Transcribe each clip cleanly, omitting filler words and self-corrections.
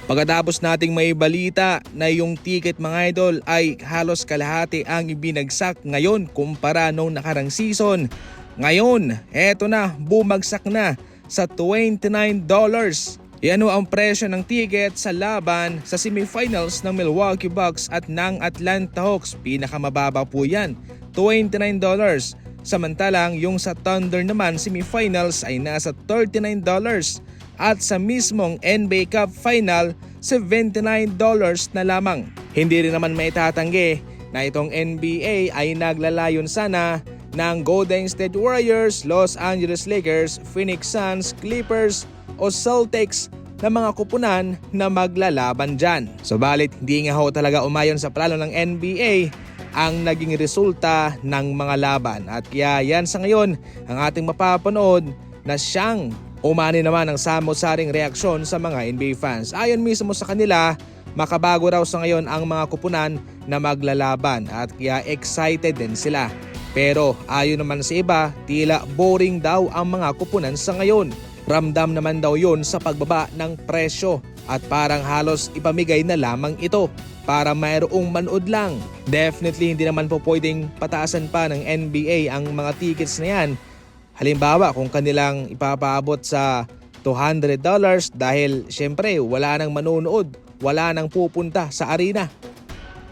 Pagkatapos nating may balita na yung ticket mga idol ay halos kalahati ang ibinagsak ngayon kumpara nung nakarang season. Ngayon, eto na, bumagsak na sa $29. Yan ang presyo ng ticket sa laban sa semifinals ng Milwaukee Bucks at ng Atlanta Hawks. Pinakamababa po yan, $29. Samantalang yung sa Thunder naman semifinals ay nasa $39 at sa mismong NBA Cup Final $79 na lamang. Hindi rin naman maitatanggi na itong NBA ay naglalayon sana ng Golden State Warriors, Los Angeles Lakers, Phoenix Suns, Clippers o Celtics na mga kupunan na maglalaban dyan. Subalit hindi nga ho talaga umayon sa plano ng NBA ang naging resulta ng mga laban at kaya yan sa ngayon ang ating mapapanood na siyang umani naman ang samot-saring reaksyon sa mga NBA fans. Ayon mismo sa kanila, makabago raw sa ngayon ang mga kupunan na maglalaban at kaya excited din sila. Pero ayon naman sa iba, tila boring daw ang mga kupunan sa ngayon. Ramdam naman daw yun sa pagbaba ng presyo at parang halos ipamigay na lamang ito para mayroong manood lang. Definitely hindi naman po pwedeng pataasan pa ng NBA ang mga tickets na yan. Halimbawa kung kanilang ipapaabot sa $200 dahil syempre wala nang manonood, wala nang pupunta sa arena.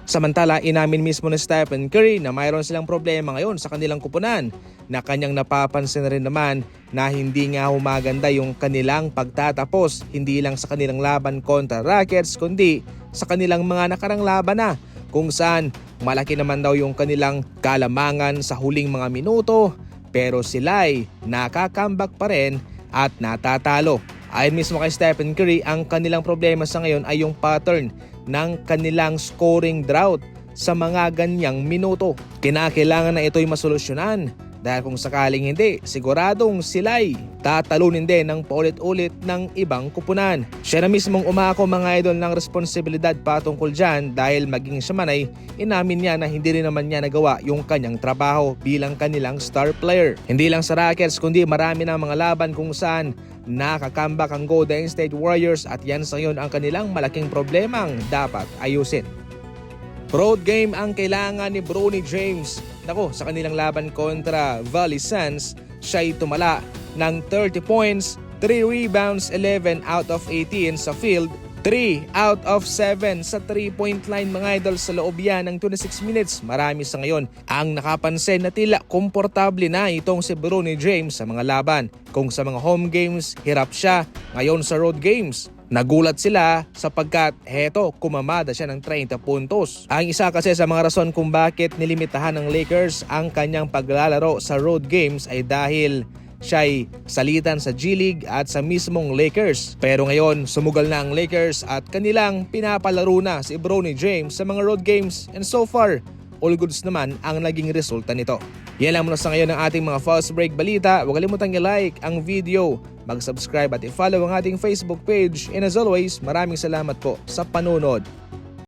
Samantala inamin mismo ni Stephen Curry na mayroon silang problema ngayon sa kanilang kupunan na kanyang napapansin rin naman na hindi nga humaganda yung kanilang pagtatapos hindi lang sa kanilang laban kontra Rockets kundi sa kanilang mga nakarang laban na kung saan malaki naman daw yung kanilang kalamangan sa huling mga minuto. Pero sila'y nakakambak pa rin at natatalo. Ayon mismo kay Stephen Curry, ang kanilang problema sa ngayon ay yung pattern ng kanilang scoring drought sa mga ganyang minuto. Kinakailangan na ito'y masolusyonan dahil kung sakaling hindi, siguradong sila'y tatalunin din ng paulit-ulit ng ibang kupunan. Siya na mismong umako mga idol ng responsibilidad patungkol dyan dahil maging siya man ay inamin niya na hindi rin naman niya nagawa yung kanyang trabaho bilang kanilang star player. Hindi lang sa Rockets kundi marami na mga laban kung saan nakakambak ang Golden State Warriors at yan sa ngayon ang kanilang malaking problemang dapat ayusin. Road game ang kailangan ni Bronny James. Sa kanilang laban kontra Valley Suns, siya'y tumala ng 30 points, 3 rebounds, 11 out of 18 sa field, 3 out of 7 sa 3-point line mga idol sa loob yan ng 26 minutes. Marami sa ngayon ang nakapansin na tila komportable na itong si Bronny James sa mga laban. Kung sa mga home games, hirap siya. Ngayon sa road games, nagulat sila sapagkat kumamada siya ng 30 puntos. Ang isa kasi sa mga rason kung bakit nilimitahan ng Lakers ang kanyang paglalaro sa road games ay dahil siya'y salitan sa G League at sa mismong Lakers. Pero ngayon, sumugal na ang Lakers at kanilang pinapalaro na si Bronny James sa mga road games and so far, all goods naman ang naging resulta nito. Yan lang muna sa ngayon ng ating mga fast break balita. Huwag kalimutang i-like ang video, mag-subscribe at i-follow ang ating Facebook page. And as always, maraming salamat po sa panonood.